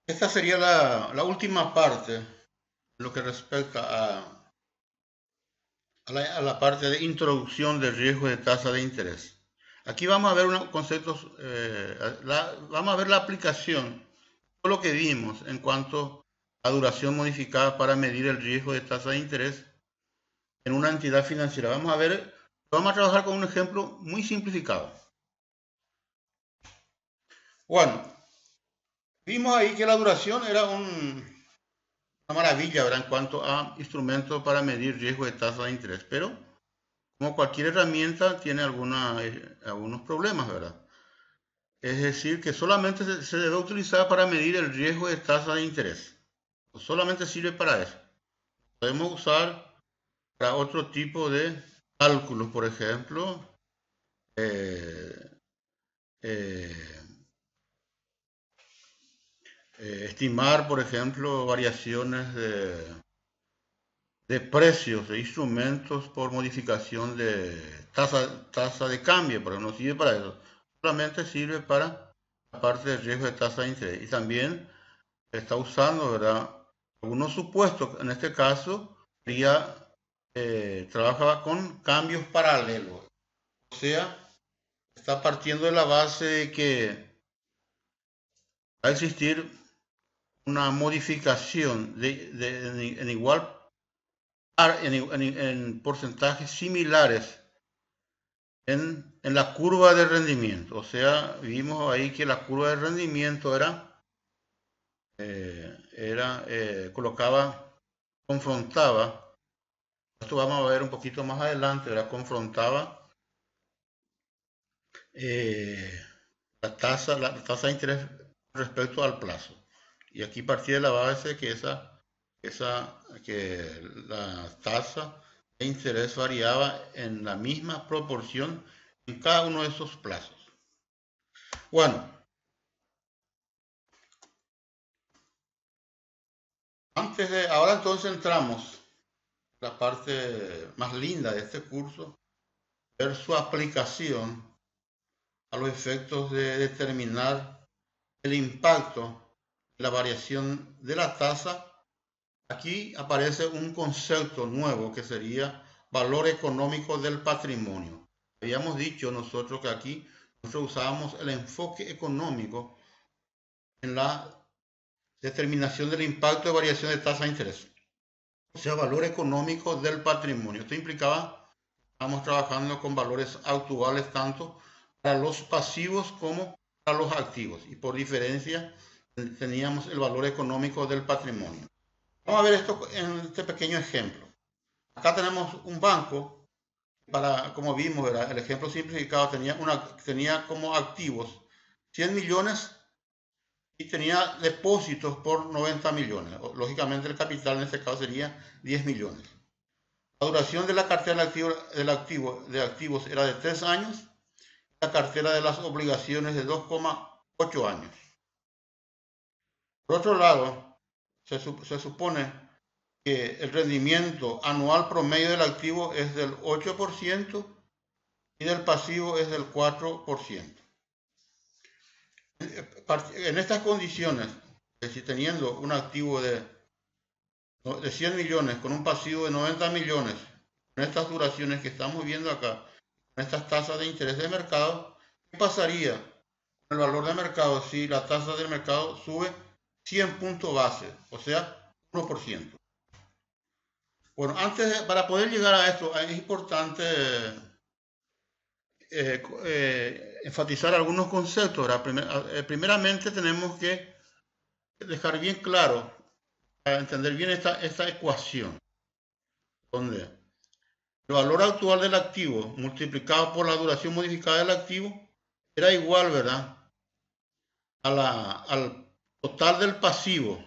Esta sería la última parte, en lo que respecta a la parte de introducción del riesgo de tasa de interés. Aquí vamos a ver unos conceptos, vamos a ver la aplicación, todo lo que vimos en cuanto a duración modificada para medir el riesgo de tasa de interés en una entidad financiera. Vamos a trabajar con un ejemplo muy simplificado. Bueno, vimos ahí que la duración era una maravilla, ¿verdad? En cuanto a instrumentos para medir riesgo de tasa de interés, pero como cualquier herramienta tiene algunos problemas, ¿verdad? Es decir, que solamente se debe utilizar para medir el riesgo de tasa de interés. Solamente sirve para eso. Podemos usar para otro tipo de cálculos, por ejemplo, eh, eh, estimar, por ejemplo, variaciones de precios de instrumentos por modificación de tasa de cambio, pero no sirve para eso. Solamente sirve para la parte de riesgo de tasa de interés. Y también está usando, ¿verdad? Algunos supuestos. En este caso, sería, trabajaba con cambios paralelos. O sea, está partiendo de la base de que va a existir una modificación en igual en porcentajes similares en la curva de rendimiento. O sea, vimos ahí que la curva de rendimiento confrontaba, esto vamos a ver un poquito más adelante, confrontaba eh, la tasa de interés respecto al plazo. Y aquí partía de la base que la tasa de interés variaba en la misma proporción en cada uno de esos plazos. Bueno, ahora entonces entramos en la parte más linda de este curso, ver su aplicación a los efectos de determinar el impacto de la variación de la tasa. Aquí aparece un concepto nuevo que sería valor económico del patrimonio. Habíamos dicho nosotros que aquí nosotros usábamos el enfoque económico en la determinación del impacto de variación de tasa de interés. O sea, valor económico del patrimonio. Esto implicaba, estamos trabajando con valores actuales tanto para los pasivos como para los activos. Y por diferencia teníamos el valor económico del patrimonio. Vamos a ver esto en este pequeño ejemplo. Acá tenemos un banco, como vimos, ¿verdad? El ejemplo simplificado tenía como activos 100 millones y tenía depósitos por 90 millones. Lógicamente el capital en este caso sería 10 millones. La duración de la cartera de activos era de 3 años, la cartera de las obligaciones de 2,8 años. Por otro lado, se supone que el rendimiento anual promedio del activo es del 8% y del pasivo es del 4%. En estas condiciones, si teniendo un activo de 100 millones con un pasivo de 90 millones, con estas duraciones que estamos viendo acá, con estas tasas de interés de mercado, ¿qué pasaría con el valor de mercado si la tasa del mercado sube 100 puntos base, o sea, 1%? Bueno, para poder llegar a esto, es importante enfatizar algunos conceptos. Primeramente tenemos que dejar bien claro, para entender bien esta ecuación, donde el valor actual del activo multiplicado por la duración modificada del activo era igual, ¿verdad? Al total del pasivo,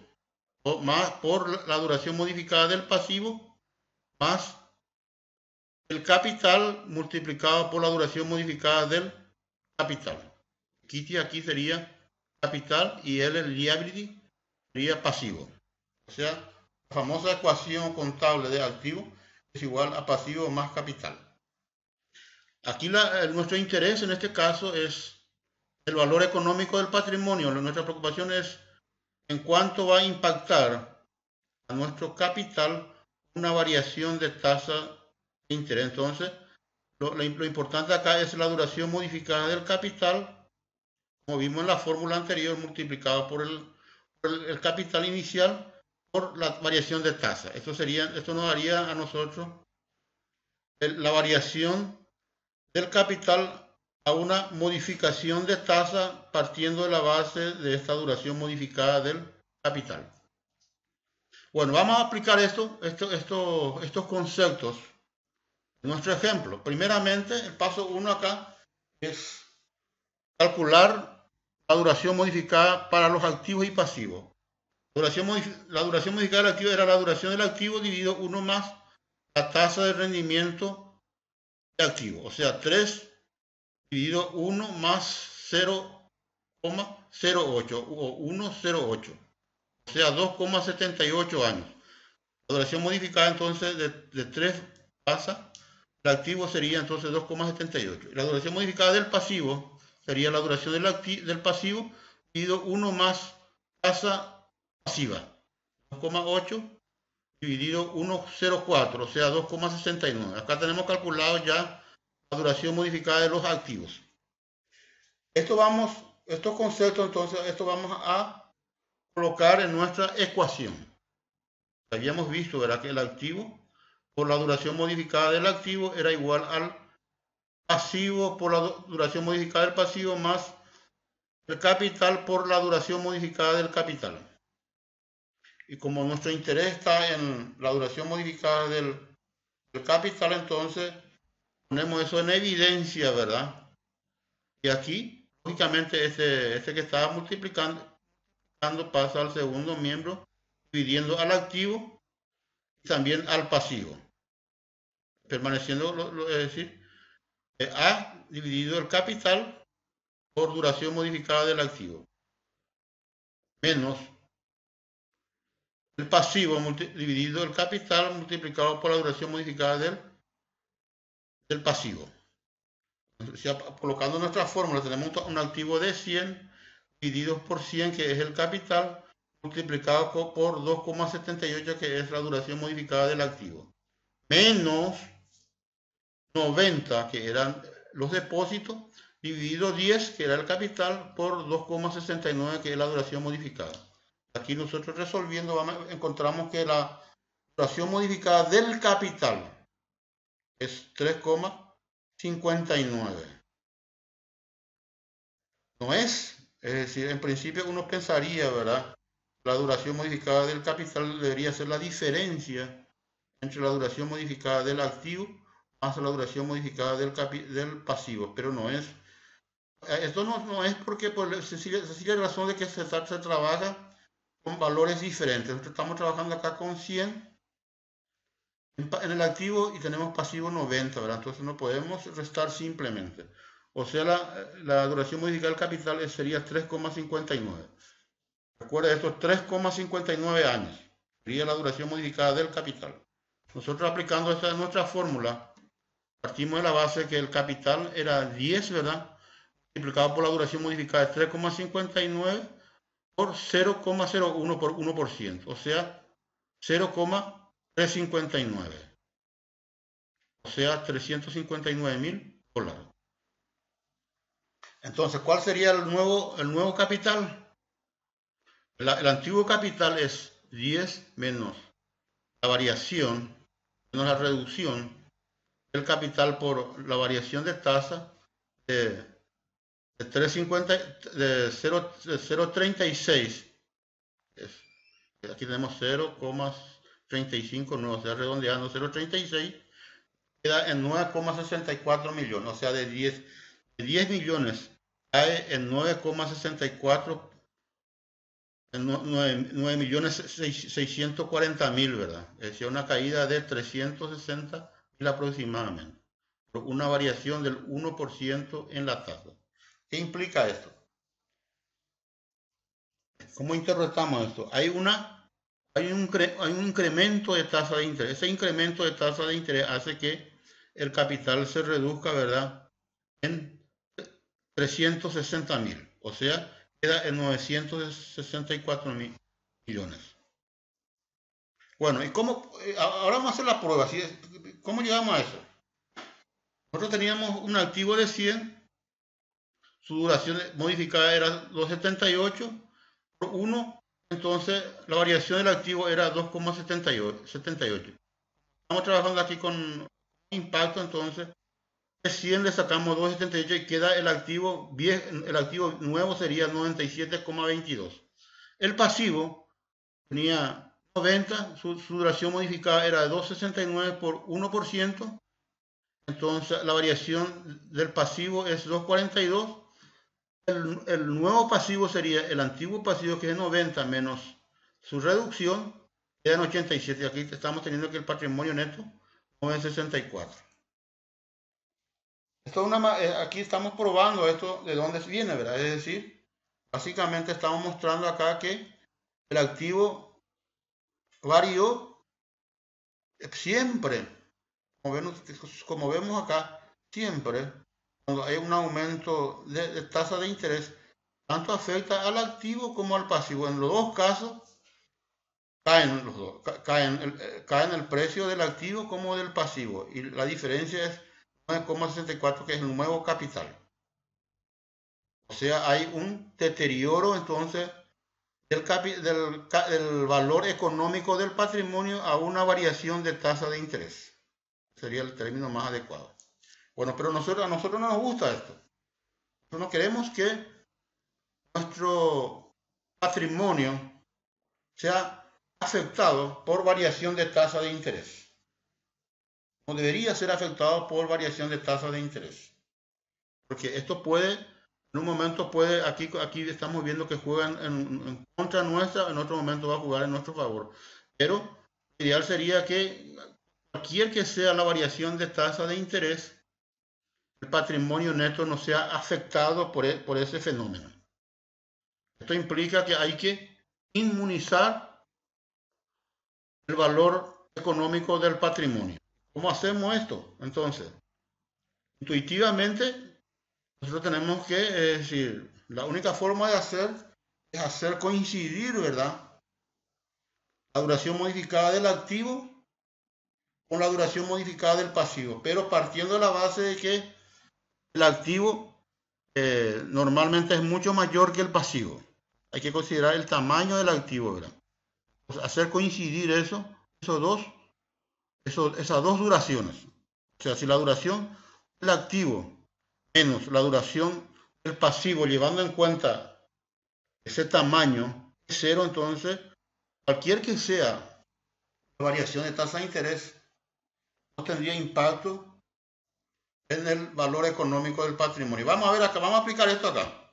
más por la duración modificada del pasivo, más el capital multiplicado por la duración modificada del capital. Aquí sería capital y el liability sería pasivo. O sea, la famosa ecuación contable de activo es igual a pasivo más capital. Aquí nuestro interés en este caso es el valor económico del patrimonio. Nuestra preocupación es en cuánto va a impactar a nuestro capital una variación de tasa de interés. Entonces, lo importante acá es la duración modificada del capital, como vimos en la fórmula anterior, multiplicado por el capital inicial por la variación de tasa. Esto nos daría a nosotros la variación del capital a una modificación de tasa partiendo de la base de esta duración modificada del capital. Bueno, vamos a aplicar estos conceptos en nuestro ejemplo. Primeramente, el paso 1 acá es calcular la duración modificada para los activos y pasivos. La duración modificada del activo era la duración del activo dividido 1 más la tasa de rendimiento de activo. O sea, 3 dividido 1 más 0,08 o 1,08. O sea, 2,78 años. La duración modificada entonces de 3 pasa, el activo sería entonces 2,78. La duración modificada del pasivo sería la duración del pasivo dividido 1 más tasa pasiva, 2,8 dividido 1,04, o sea 2,69. Acá tenemos calculado ya la duración modificada de los activos. Estos conceptos entonces, esto vamos a colocar en nuestra ecuación. Habíamos visto, ¿verdad?, que el activo por la duración modificada del activo era igual al pasivo por la duración modificada del pasivo más el capital por la duración modificada del capital. Y como nuestro interés está en la duración modificada del capital, entonces ponemos eso en evidencia, ¿verdad? Y aquí, lógicamente, este que estaba multiplicando pasa al segundo miembro, dividiendo al activo y también al pasivo. Permaneciendo, es decir, A dividido el capital por duración modificada del activo, menos el pasivo dividido el capital multiplicado por la duración modificada del pasivo. Entonces, colocando nuestra fórmula, tenemos un activo de 100 divididos por 100, que es el capital, multiplicado por 2,78, que es la duración modificada del activo, menos 90, que eran los depósitos, dividido 10, que era el capital, por 2,69, que es la duración modificada. Aquí nosotros resolviendo encontramos que la duración modificada del capital es 3,59. No es decir, en principio uno pensaría, ¿verdad?, la duración modificada del capital debería ser la diferencia entre la duración modificada del activo más la duración modificada del pasivo, pero no es. Esto no es porque por la sencilla razón de que se trabaja con valores diferentes. Nosotros estamos trabajando acá con 100 en el activo y tenemos pasivo 90, ¿verdad? Entonces no podemos restar simplemente. O sea, la duración modificada del capital sería 3,59. Recuerda esto, 3,59 años sería la duración modificada del capital. Nosotros aplicando esta nuestra fórmula, partimos de la base que el capital era 10, ¿verdad?, multiplicado por la duración modificada de 3,59 por 0,01 por 1%, o sea, 0,359, o sea, $359,000. Entonces, ¿cuál sería el nuevo capital? El antiguo capital es 10 menos la variación, menos la reducción del capital por la variación de tasa de 0,36. Aquí tenemos 0,35, no, o sea, redondeando 0,36, queda en 9,64 millones, o sea, de 10 millones cae en 9,64, en 9.640.000, ¿verdad? Es decir, una caída de 360.000 aproximadamente, por una variación del 1% en la tasa. ¿Qué implica esto? ¿Cómo interpretamos esto? Hay un incremento de tasa de interés. Ese incremento de tasa de interés hace que el capital se reduzca, ¿verdad?, en 360.000. O sea, queda en 964 millones. Bueno, ¿y cómo? Ahora vamos a hacer la prueba. ¿Sí? ¿Cómo llegamos a eso? Nosotros teníamos un activo de 100, su duración modificada era 278 por 1, entonces la variación del activo era 2,78. Estamos trabajando aquí con impacto, entonces de 100 le sacamos 2,78 y queda el activo viejo, el activo nuevo sería 97,22. El pasivo tenía 90, su duración modificada era de 2,69 por 1%, entonces la variación del pasivo es 2,42. El nuevo pasivo sería el antiguo pasivo, que es 90 menos su reducción, queda en 87. Aquí estamos teniendo que el patrimonio neto no es 64. Aquí estamos probando esto de dónde viene, ¿verdad? Es decir, básicamente estamos mostrando acá que el activo varió siempre, como vemos acá, siempre cuando hay un aumento de tasa de interés, tanto afecta al activo como al pasivo. En los dos casos caen los dos, caen el precio del activo como del pasivo, y la diferencia es 9,64, que es el nuevo capital. O sea, hay un deterioro entonces del valor económico del patrimonio a una variación de tasa de interés. Sería el término más adecuado. Bueno, pero a nosotros no nos gusta esto. Nosotros no queremos que nuestro patrimonio sea afectado por variación de tasa de interés. No debería ser afectado por variación de tasa de interés. Porque esto puede, en un momento puede, aquí estamos viendo que juegan en contra nuestra, en otro momento va a jugar en nuestro favor. Pero lo ideal sería que cualquier que sea la variación de tasa de interés, el patrimonio neto no sea afectado por ese fenómeno. Esto implica que hay que inmunizar el valor económico del patrimonio. ¿Cómo hacemos esto? Entonces, intuitivamente, nosotros tenemos que decir, la única forma de hacer es hacer coincidir, ¿verdad?, la duración modificada del activo con la duración modificada del pasivo, pero partiendo de la base de que el activo normalmente es mucho mayor que el pasivo. Hay que considerar el tamaño del activo, ¿verdad? Pues hacer coincidir esas dos duraciones. O sea, si la duración del activo menos la duración del pasivo, llevando en cuenta ese tamaño, es cero, entonces cualquier que sea la variación de tasa de interés no tendría impacto en el valor económico del patrimonio. Vamos a ver acá, vamos a aplicar esto acá.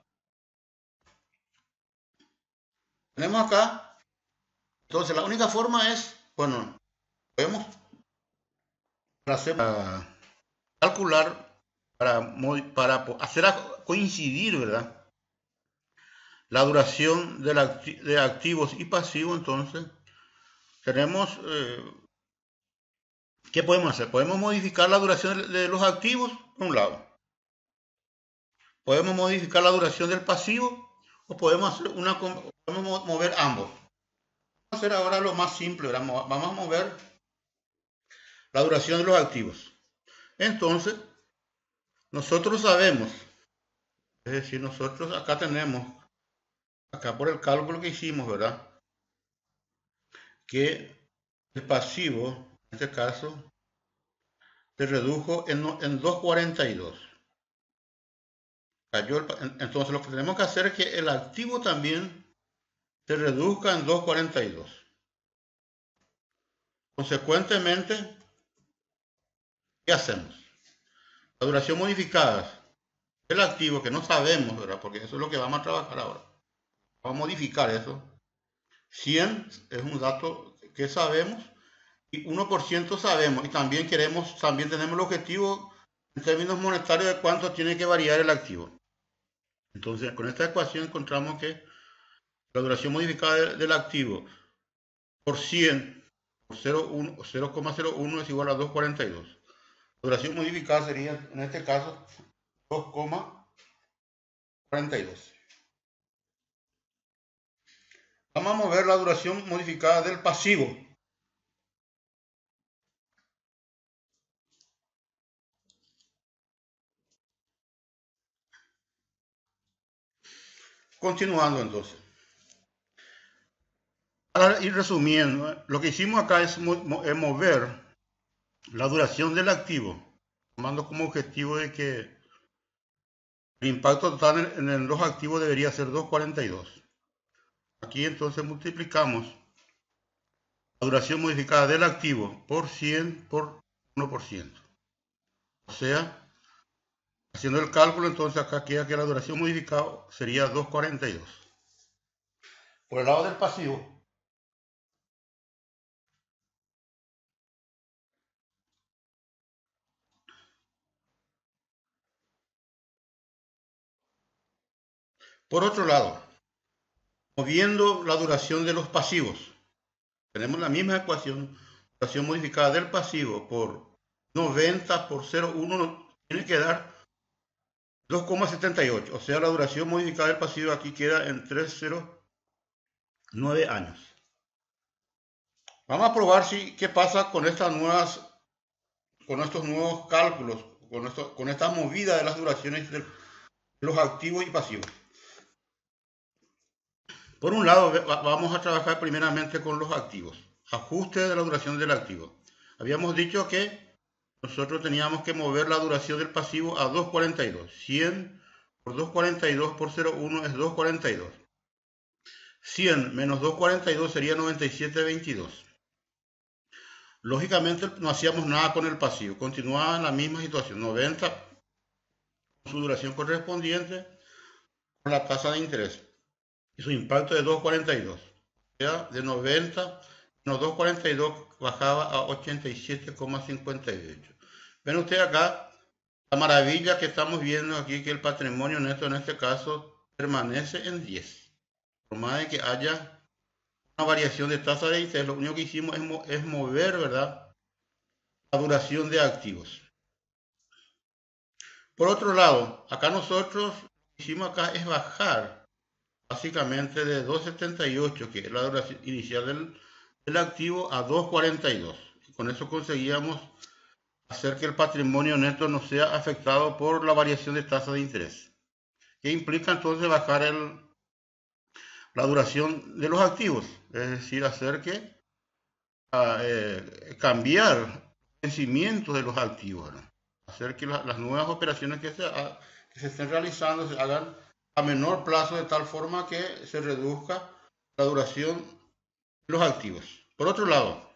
Tenemos acá, entonces la única forma es, bueno, podemos calcular, para hacer coincidir, ¿verdad?, la duración de activos y pasivos. Entonces tenemos, ¿qué podemos hacer? Podemos modificar la duración de los activos, por un lado. Podemos modificar la duración del pasivo, o podemos mover ambos. Vamos a hacer ahora lo más simple, ¿verdad? Vamos a mover la duración de los activos. Entonces, nosotros sabemos, es decir, nosotros acá tenemos, acá por el cálculo que hicimos, ¿verdad?, que el pasivo, en este caso, se redujo en 2,42. Entonces lo que tenemos que hacer es que el activo también se reduzca en 2,42. Consecuentemente, ¿qué hacemos? La duración modificada del activo, que no sabemos, ¿verdad?, porque eso es lo que vamos a trabajar ahora. Vamos a modificar eso. 100 es un dato que sabemos, y 1% sabemos, y también tenemos el objetivo en términos monetarios de cuánto tiene que variar el activo. Entonces, con esta ecuación encontramos que la duración modificada del activo por 100 por 0,01 es igual a 2,42. La duración modificada sería, en este caso, 2,42. Vamos a mover la duración modificada del pasivo. Continuando entonces. Para ir resumiendo, lo que hicimos acá es mover la duración del activo, tomando como objetivo de que el impacto total en los activos debería ser 2,42. Aquí entonces multiplicamos la duración modificada del activo por 100 por 1%. O sea, haciendo el cálculo, entonces acá queda que la duración modificada sería 2,42. Por el lado del pasivo, por otro lado, moviendo la duración de los pasivos, tenemos la misma ecuación, duración modificada del pasivo por 90 por 0,1 tiene que dar 2,78. O sea, la duración modificada del pasivo aquí queda en 3,09 años. Vamos a probar qué pasa con estos nuevos cálculos, con esta movida de las duraciones de los activos y pasivos. Por un lado, vamos a trabajar primeramente con los activos. Ajuste de la duración del activo. Habíamos dicho que nosotros teníamos que mover la duración del pasivo a 2,42. 100 por 2,42 por 0,1 es 2,42. 100 menos 2,42 sería 97,22. Lógicamente no hacíamos nada con el pasivo. Continuaba en la misma situación. 90 con su duración correspondiente con la tasa de interés. Y su impacto de 2,42. O sea, de 90 menos 2,42 bajaba a 87,58. Ven usted acá la maravilla que estamos viendo aquí, que el patrimonio neto en este caso permanece en 10. Por más de que haya una variación de tasa de interés, lo único que hicimos es mover, ¿verdad?, la duración de activos. Por otro lado, acá nosotros lo que hicimos acá es bajar básicamente de 2,78, que es la duración inicial del activo, a 2,42. Con eso conseguíamos hacer que el patrimonio neto no sea afectado por la variación de tasa de interés, que implica entonces bajar la duración de los activos, es decir, hacer que cambiar el vencimiento de los activos, ¿no? Hacer que las nuevas operaciones que se estén realizando se hagan a menor plazo de tal forma que se reduzca la duración de los activos. Por otro lado,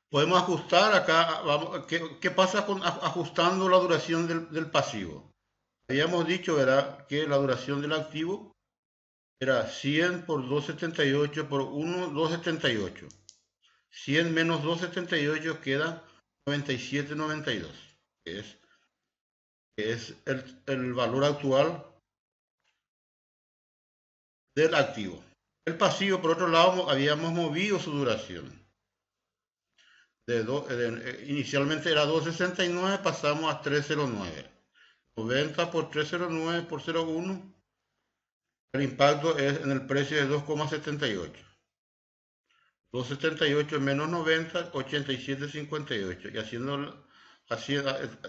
podemos ajustar acá, ¿qué pasa con ajustando la duración del pasivo? Habíamos dicho, ¿verdad?, que la duración del activo era 100 por 2,78 por 1, 2,78. 100 menos 2,78 queda 97,92, que es el valor actual del activo. El pasivo, por otro lado, habíamos movido su duración. Inicialmente era 2,69, pasamos a 3,09. 90 por 3,09 por 0,1. El impacto es en el precio de 2,78. 2,78 menos 90, 87,58. Y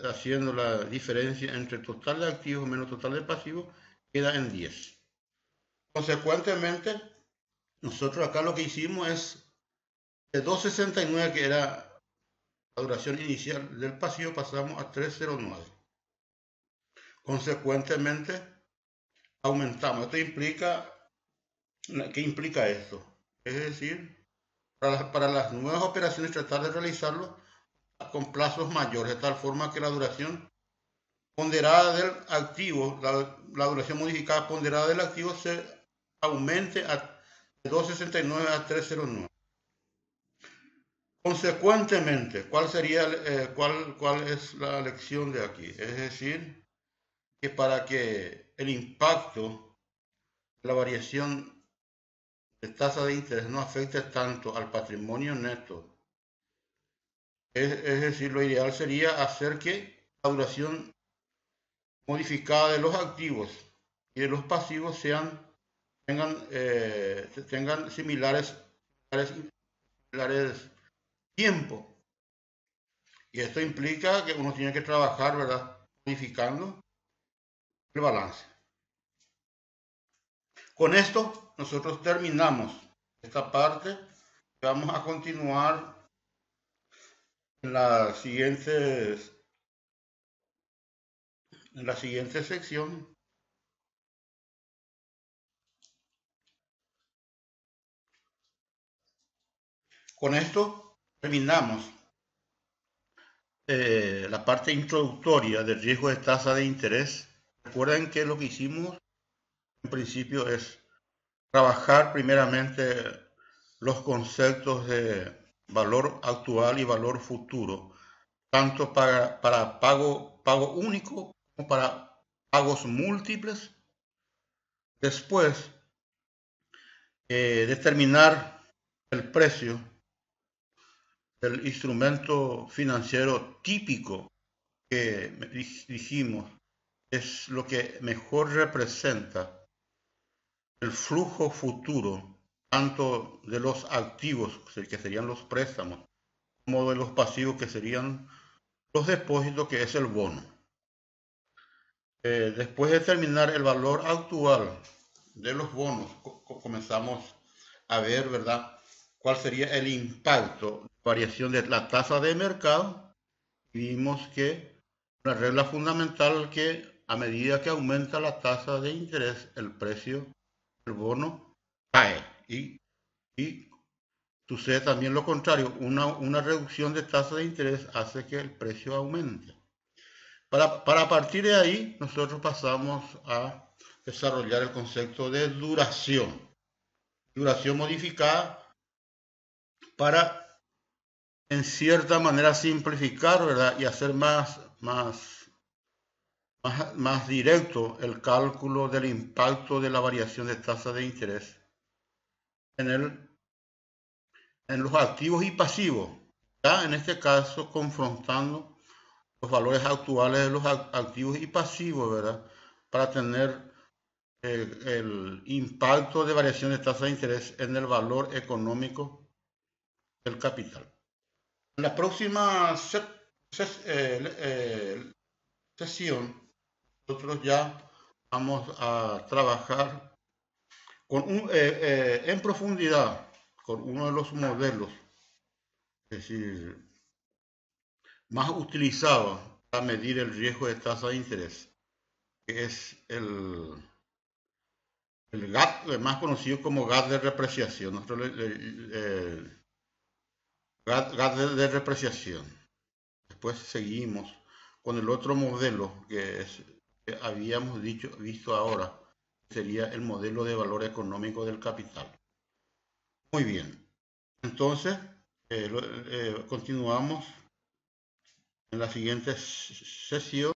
haciendo la diferencia entre total de activos menos total de pasivos, queda en 10. Consecuentemente, nosotros acá lo que hicimos es de 2,69, que era la duración inicial del pasivo, pasamos a 3,09. Consecuentemente, aumentamos. ¿Qué implica esto? Es decir, para las nuevas operaciones tratar de realizarlo con plazos mayores, de tal forma que la duración ponderada del activo, la duración modificada ponderada del activo se aumente de 2,69 a 3,09. Consecuentemente, ¿cuál es la lección de aquí? Es decir, que para que el impacto de la variación de tasa de interés no afecte tanto al patrimonio neto, es decir, lo ideal sería hacer que la duración modificada de los activos y de los pasivos sean tengan similares tiempo. Y esto implica que uno tiene que trabajar, ¿verdad? Modificando el balance. Con esto nosotros terminamos esta parte. Vamos a continuar en la siguiente sección. Con esto terminamos la parte introductoria del riesgo de tasa de interés. Recuerden que lo que hicimos en principio es trabajar primeramente los conceptos de valor actual y valor futuro, tanto para pago único como para pagos múltiples. Después, determinar el precio del instrumento financiero típico que dijimos es lo que mejor representa el flujo futuro, tanto de los activos, que serían los préstamos, como de los pasivos, que serían los depósitos, que es el bono. Después de determinar el valor actual de los bonos, comenzamos a ver, ¿verdad?, cuál sería el impacto de variación de la tasa de mercado. Vimos que una regla fundamental, que a medida que aumenta la tasa de interés, el precio del bono cae, y sucede también lo contrario. Una reducción de tasa de interés hace que el precio aumente. Para partir de ahí, nosotros pasamos a desarrollar el concepto de duración. Duración modificada para, en cierta manera, simplificar, ¿verdad?, y hacer más directo el cálculo del impacto de la variación de tasa de interés en los activos y pasivos. Ya en este caso, confrontando los valores actuales de los activos y pasivos, ¿verdad?, para tener el impacto de variación de tasa de interés en el valor económico del capital. En la próxima sesión, nosotros ya vamos a trabajar en profundidad con uno de los modelos, es decir, más utilizados para medir el riesgo de tasa de interés, que es el GAT, más conocido como GAT de repreciación. GAT de repreciación. Después seguimos con el otro modelo que habíamos visto ahora, sería el modelo de valor económico del capital. Muy bien. Entonces, continuamos en la siguiente sesión.